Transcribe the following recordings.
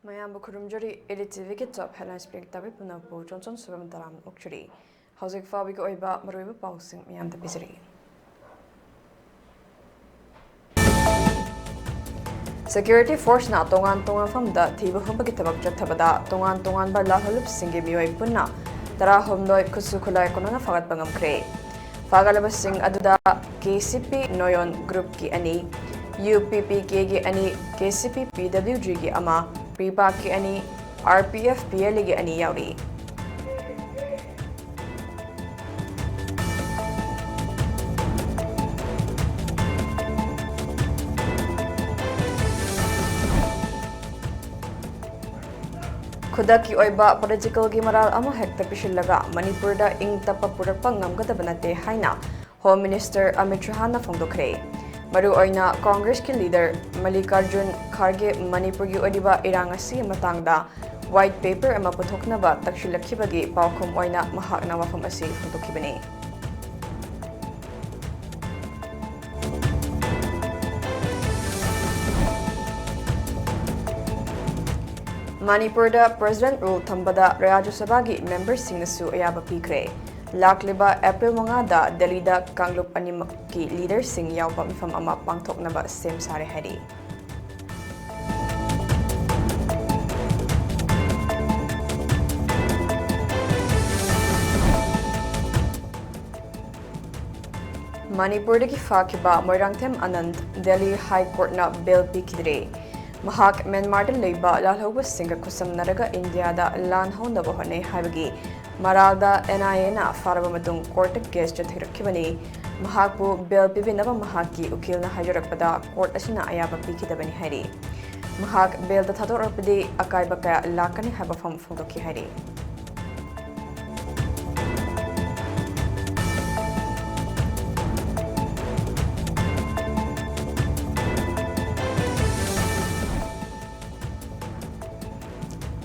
Mayam Bukurumjuri, ELITETV ki top headlines predictable Manipur, Chonchon Subam Taram Ukchuri. Housing Fabi ko iba Maruiba Pausing, Mayam the Bizri. Security Force na tongan from the Tibu Humpakitabak Jatabada, tongan Barla Hulup Singi Mioi Puna, Tara Homdoi Kusukula Konona Fagat Bangam Kre. Fagalabas Sing Aduda, KCP Noyon Group Ki Ani, UPP Ki Ani, KCP PWG Ki Ama, Pripa Ki Ani, RPF PL Ki Ani Yauri. Khudaki oiba political gi maral amo hekta pishillaga Manipur da ing tapa purakpa ngamgadaba nate haina Home Minister Amit Shah na phongdokre. Maru oina Congress ki leader Mallikarjun Kharge Manipur gi odiba irang asi matangda white paper ama puthoknaba takshilakkhibagi paukhum oina mahakna wafam asi phongdokhibani. Manipur da President rule thambada Rajya Sabha gi members singnasu ayaba pikre. Lakliba April monga da Delhi da Kanglup animak ki leaders sing yawpa mifam ama pangthoknaba sem sare hari. Manipur da ki fakiba Moirangthem Anand Delhi High Court na bail pikidre. Mahak Myanmar da leiba lalhauba singa kusam naraga India da lan honda hone haibagi Maralda NIA na faraba matung court case jathirakibani Mahakbu bail pibinaba mahaki ukil na hajarakpada court asina ayaba pikidabani hari. Mahak bail da thadorapadi akaiba kaya lakani haiba fam phongdoki hari.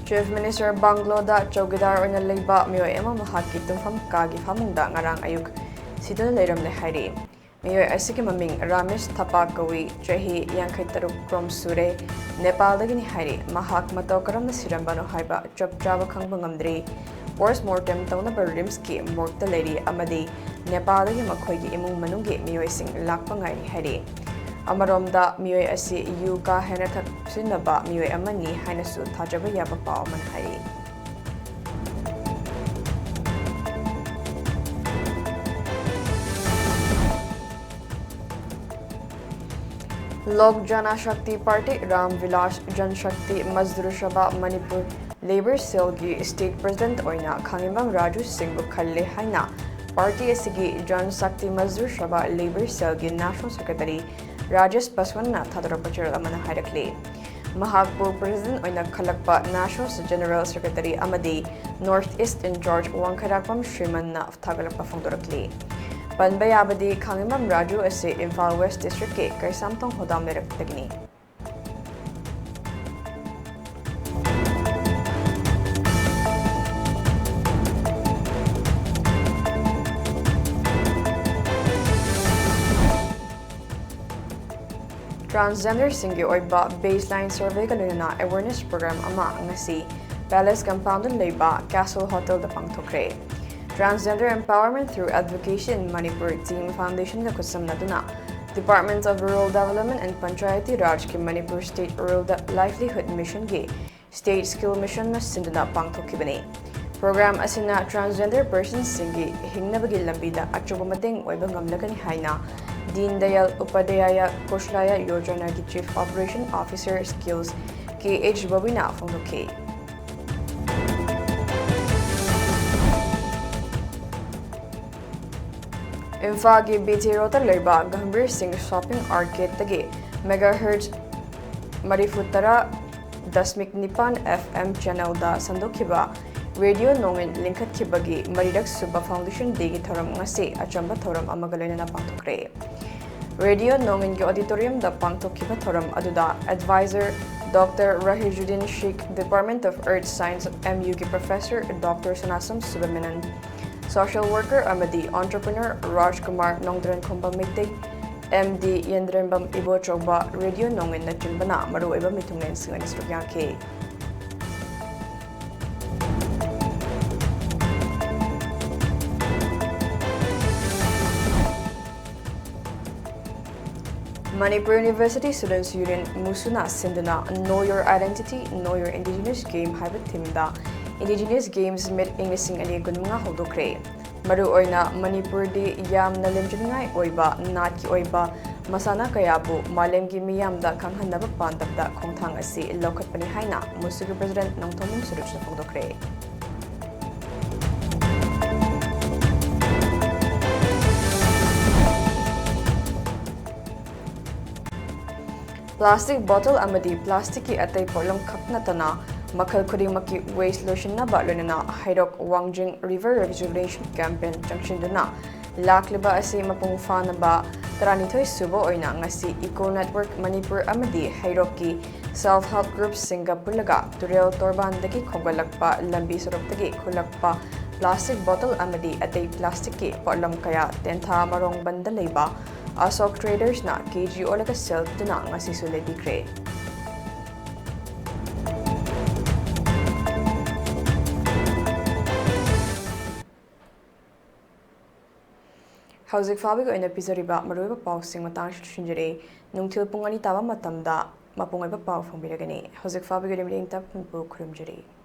Chief Minister Bangloda Chowkidar oina leiba miyoi ema mahaki tumfam kagi famungda ngarang ayuk sidana leiramle hairi. Miyoi asiki maming Ramesh Thapa kawi chahi 53 krom sure Nepal dagini hairi mahak matau karamna sirambano haiba chop chaba khangba ngamdri postmortem taunaba rims ki morta leiri amadi Nepal dagi makhoi gi imung manunggi miyoi sing lakpa ngairi hairi. Amaromda miyoi asi yuka hena thak sinaba miyoi amani hainasu thajaba yaba pao man hari. Lok Jana Shakti Party Ram Vilas Jan Shakti Mazdur Sabha Manipur Labour Cell gi State President oina Khangimam Raju Singh Khalle haina Party asigi Jan Shakti Mazdur Sabha Labour Cell gi National Secretary Rajesh Paswan na thadorapachar amana hairakli. Mahakpur President oina khalakpa National General Secretary amadi North East in Charge Wangkharakpam Shriman na thagalakpa phongdorakli. Panbayabadi Khangimam Raju ase Imphal West District ke Kaisamtong Hodam lerakdagini. Transgender singi oiba baseline survey kaluna awareness program ama ngasi Palace Compound leiba Castle Hotel da pangthokre. Transgender empowerment through advocacy in Manipur Team Foundation da kusam naduna Department of Rural Development and Panchayati Raj ki Manipur State Rural Livelihood Mission ki State Skill Mission na sinduna pangthokibani. Program asina transgender persons singi hingnabagi lambida achuba mating oiba ngamlagani haina Deen Dayal Upadhyaya Koshlaya Yojana ki Chief Operation Officer Skills KH Babina phongdoki. Imphal ki BT Rota leiba Gambhir Singh Shopping Arcade tagi Megahertz Marifutara Dasmik Nipan FM channel da sandokhiba Radio Nongin Linkat Kibagi Maridak Suba Foundation Digi Thoram ngasi achamba thoram amagaloina na pangthokre. Radio Nongin ki auditorium da pangthokhiba thoram aduda advisor Dr. Rahijuddin Sheikh Department of Earth Science MU ki Professor Dr. Sanasam Subamenan Social Worker amadi Entrepreneur Raj Kumar Nongdran Khomba Mite MD Yendrembam Ibo Chogba Radio Nongin na Chimbana Maru Eba Mitunglen Singan Istrukyake. Manipur University Students Union Musuna Sinduna Know Your Identity, Know Your Indigenous Game haiba thimda Indigenous Games Meet Englishing ani gunmunga hodokre. Maru oina Manipur di yamna lemjungai oiba nat ki oiba masana kayabu malemgi miyamda kanghanaba pandabda khongthang asi lokhatpani haina Musugu President Nongthomung Suruchna hodokre. Plastic bottle amadi plastic ki atai polong khakna tana makhal khudimaki waste lotion na balunana Hairok Wangjing River Rejuvenation Campaign Junction lakliba asi mapung fana ba taranithoi subo oina ngasi Eco Network Manipur amadi Hairok ki self help groups Singapulaga Turel Torban daki khogalakpa lambi sorok khulakpa plastic bottle amadi atai plastic ki polam kaya tentha marong banda leiba Asok traders na KG olaga self dina ngasi sule bikre. Hauzik fabigo ina pizariba maruiba pau sing matang shinjere nungtil pungani taba matamda mapungai ba pau phongbiragani. Hauzik fabigo limling tap punpu khurumjere.